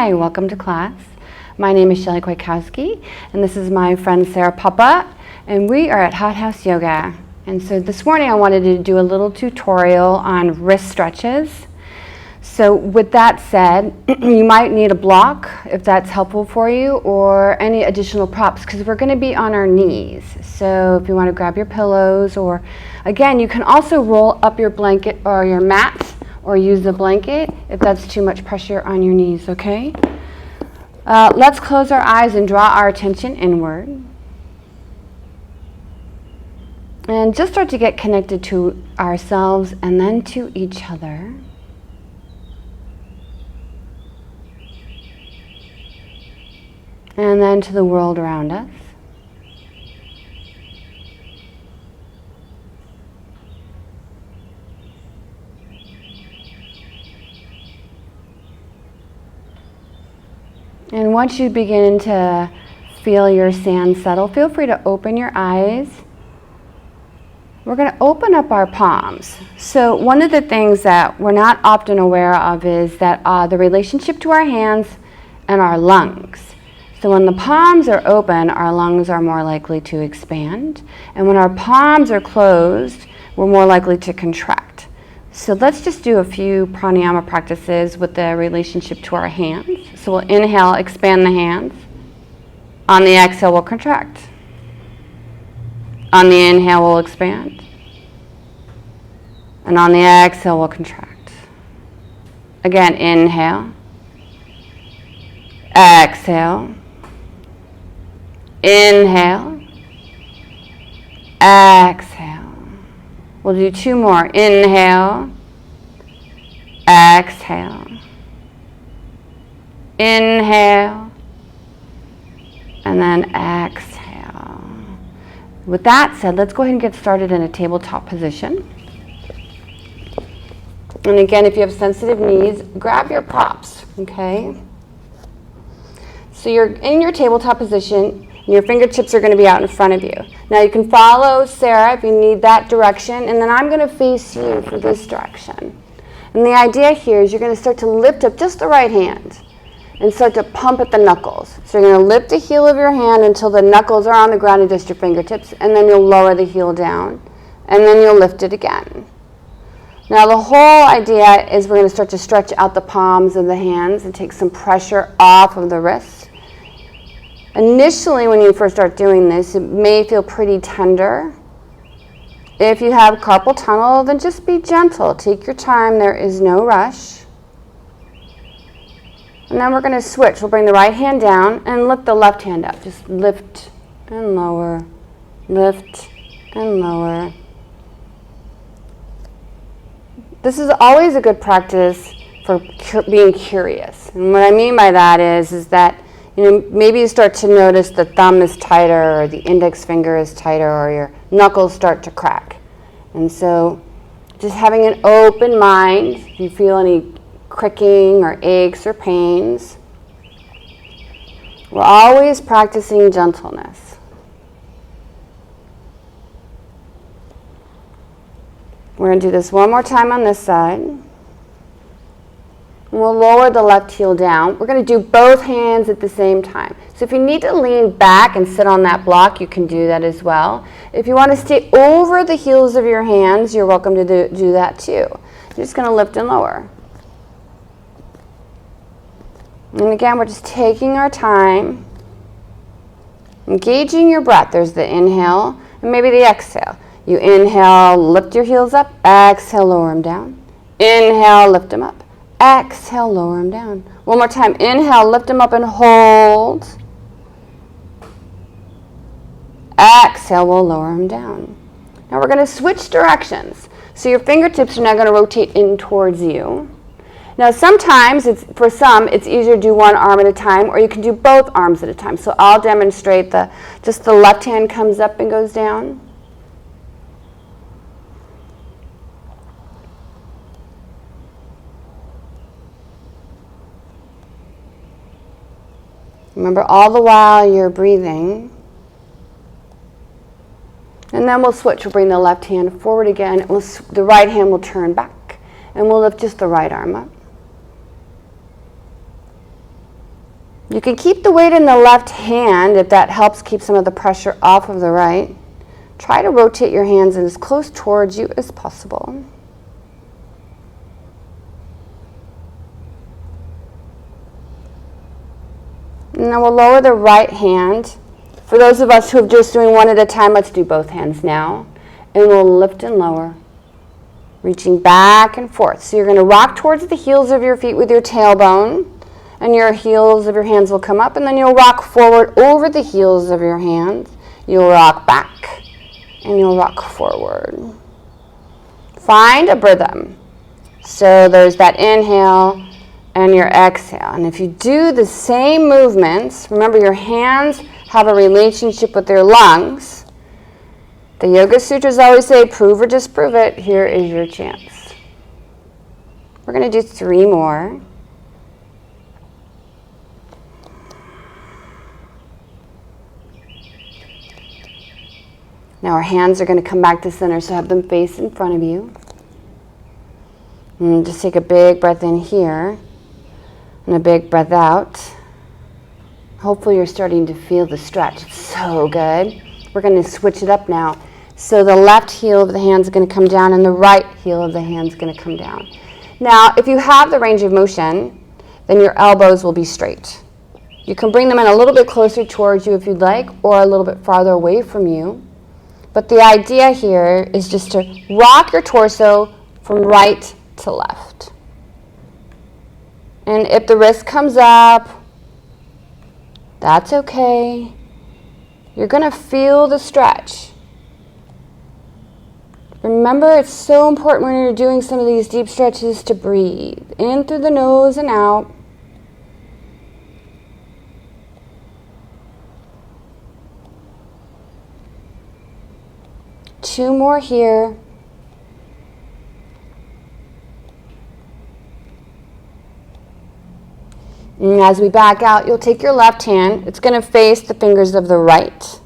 Hi, welcome to class. My name is Shelly Kwiatkouski, and this is my friend Sarah Papa, and we are at Hot House Yoga. And so this morning I wanted to do a little tutorial on wrist stretches. So with that said, you might need a block if that's helpful for you, or any additional props, because we're going to be on our knees. So if you want to grab your pillows, or again, you can also roll up your blanket or your mat, or use the blanket if that's too much pressure on your knees, okay? Let's close our eyes and draw our attention inward. And just start to get connected to ourselves and then to each other. And then to the world around us. And once you begin to feel your sand settle, feel free to open your eyes. We're going to open up our palms. So one of the things that we're not often aware of is that the relationship to our hands and our lungs. So when the palms are open, our lungs are more likely to expand. And when our palms are closed, we're more likely to contract. So let's just do a few pranayama practices with the relationship to our hands. So we'll inhale, expand the hands. On the exhale, we'll contract. On the inhale, we'll expand. And on the exhale, we'll contract. Again, inhale. Exhale. Inhale. Exhale. We'll do two more. Inhale. Exhale. Inhale. And then exhale. With that said, let's go ahead and get started in a tabletop position. And again, if you have sensitive knees, grab your props, okay? So you're in your tabletop position. Your fingertips are going to be out in front of you. Now you can follow Sarah if you need that direction, and then I'm going to face you for this direction. And the idea here is you're going to start to lift up just the right hand and start to pump at the knuckles. So you're going to lift the heel of your hand until the knuckles are on the ground and just your fingertips, and then you'll lower the heel down, and then you'll lift it again. Now the whole idea is we're going to start to stretch out the palms of the hands and take some pressure off of the wrists. Initially, when you first start doing this, it may feel pretty tender. If you have carpal tunnel, then just be gentle. Take your time. There is no rush. And then we're going to switch. We'll bring the right hand down and lift the left hand up. Just lift and lower, lift and lower. This is always a good practice for being curious. And what I mean by that is that maybe you start to notice the thumb is tighter, or the index finger is tighter, or your knuckles start to crack. And so just having an open mind, if you feel any cricking or aches or pains, we're always practicing gentleness. We're going to do this one more time on this side. And we'll lower the left heel down. We're going to do both hands at the same time. So if you need to lean back and sit on that block, you can do that as well. If you want to stay over the heels of your hands, you're welcome to do that too. You're just going to lift and lower. And again, we're just taking our time, engaging your breath. There's the inhale and maybe the exhale. You inhale, lift your heels up. Exhale, lower them down. Inhale, lift them up. Exhale, lower them down. One more time. Inhale, lift them up and hold. Exhale, we'll lower them down. Now we're going to switch directions. So your fingertips are now going to rotate in towards you. Now sometimes, for some, it's easier to do one arm at a time, or you can do both arms at a time. So I'll demonstrate just the left hand comes up and goes down. Remember, all the while you're breathing. And then we'll switch. We'll bring the left hand forward again. The right hand will turn back. And we'll lift just the right arm up. You can keep the weight in the left hand if that helps keep some of the pressure off of the right. Try to rotate your hands as close towards you as possible. And then we'll lower the right hand. For those of us who are just doing one at a time, let's do both hands now. And we'll lift and lower, reaching back and forth. So you're going to rock towards the heels of your feet with your tailbone, and your heels of your hands will come up, and then you'll rock forward over the heels of your hands. You'll rock back, and you'll rock forward. Find a rhythm. So there's that inhale and your exhale. And if you do the same movements, remember your hands have a relationship with your lungs. The Yoga Sutras always say, prove or disprove it. Here is your chance. We're going to do 3 more. Now our hands are going to come back to center, so have them face in front of you. And just take a big breath in here and a big breath out. Hopefully you're starting to feel the stretch. It's so good. We're going to switch it up now. So the left heel of the hand is going to come down and the right heel of the hand is going to come down. Now, if you have the range of motion, then your elbows will be straight. You can bring them in a little bit closer towards you if you'd like, or a little bit farther away from you. But the idea here is just to rock your torso from right to left. And if the wrist comes up, that's okay. You're going to feel the stretch. Remember, it's so important when you're doing some of these deep stretches to breathe in through the nose and out. Two more here. And as we back out, you'll take your left hand. It's going to face the fingers of the right.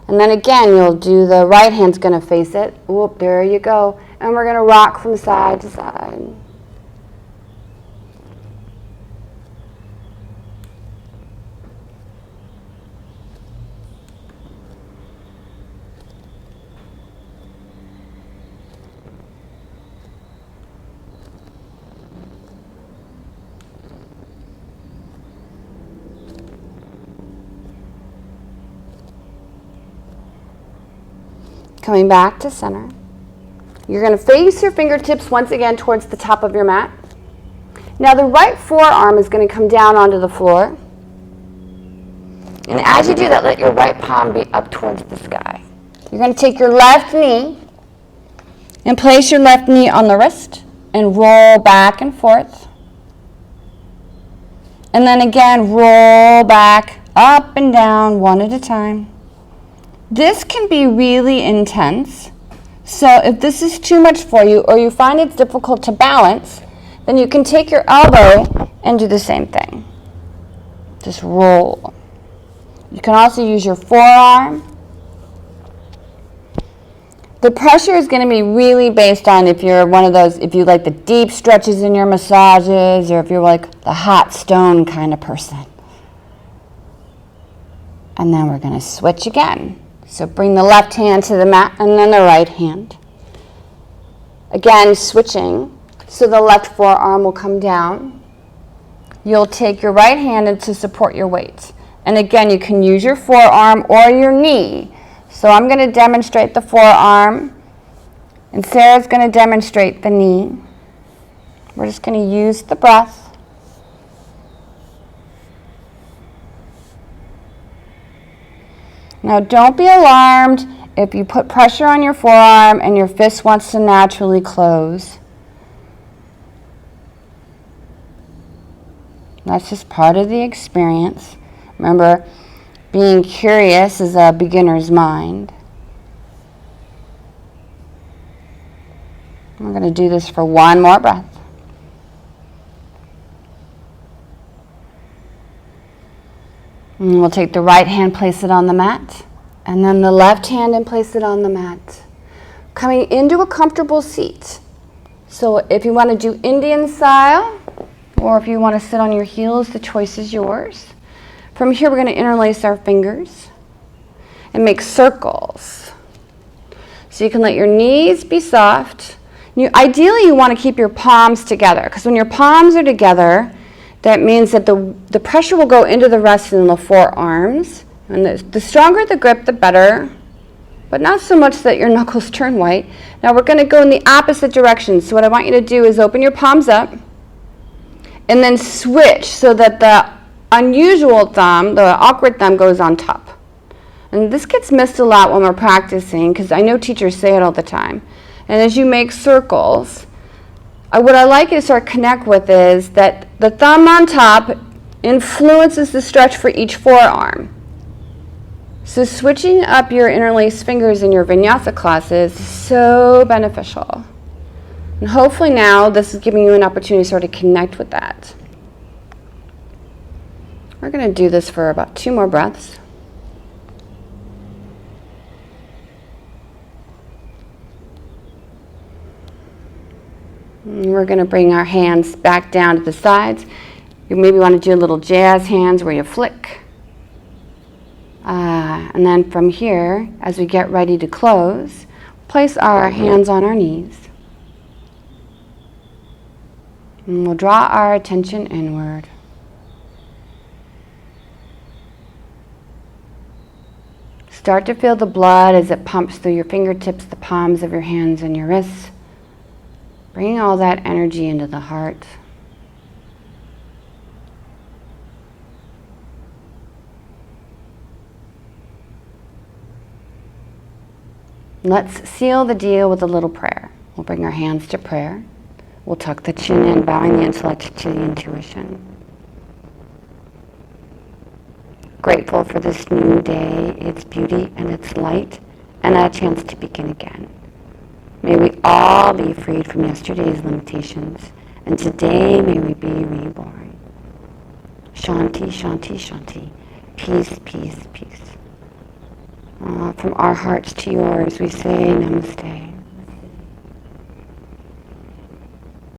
And then again, you'll do the right hand's going to face it. Whoop, there you go. And we're going to rock from side to side. Coming back to center. You're going to face your fingertips once again towards the top of your mat. Now the right forearm is going to come down onto the floor. And as you do that, let your right palm be up towards the sky. You're going to take your left knee and place your left knee on the wrist and roll back and forth. And then again, roll back, up and down, one at a time. This can be really intense, so if this is too much for you or you find it's difficult to balance, then you can take your elbow and do the same thing. Just roll. You can also use your forearm. The pressure is going to be really based on if you're one of those, if you like the deep stretches in your massages, or if you're like the hot stone kind of person. And then we're going to switch again. So bring the left hand to the mat and then the right hand. Again, switching. So the left forearm will come down. You'll take your right hand in to support your weight. And again, you can use your forearm or your knee. So I'm going to demonstrate the forearm, and Sarah's going to demonstrate the knee. We're just going to use the breath. Now don't be alarmed if you put pressure on your forearm and your fist wants to naturally close. That's just part of the experience. Remember, being curious is a beginner's mind. We're going to do this for one more breath. And we'll take the right hand, place it on the mat, and then the left hand and place it on the mat. Coming into a comfortable seat. So if you want to do Indian style, or if you want to sit on your heels, the choice is yours. From here, we're going to interlace our fingers and make circles. So you can let your knees be soft. Ideally, you want to keep your palms together, because when your palms are together, that means that the pressure will go into the rest in the forearms. And the stronger the grip, the better, but not so much that your knuckles turn white. Now we're going to go in the opposite direction. So what I want you to do is open your palms up and then switch so that the unusual thumb, the awkward thumb, goes on top. And this gets missed a lot when we're practicing, because I know teachers say it all the time. And as you make circles, what I like you to sort of connect with is that the thumb on top influences the stretch for each forearm. So switching up your interlaced fingers in your vinyasa classes is so beneficial. And hopefully now this is giving you an opportunity to sort of connect with that. We're going to do this for about 2 more breaths. And we're going to bring our hands back down to the sides. You maybe want to do a little jazz hands where you flick. And then from here, as we get ready to close, place our hands on our knees. And we'll draw our attention inward. Start to feel the blood as it pumps through your fingertips, the palms of your hands and your wrists. Bring all that energy into the heart. Let's seal the deal with a little prayer. We'll bring our hands to prayer. We'll tuck the chin in, bowing the intellect to the intuition. Grateful for this new day, its beauty and its light, and a chance to begin again. May we all be freed from yesterday's limitations, and today may we be reborn. Shanti, Shanti, Shanti. Peace, peace, peace. From our hearts to yours, we say namaste.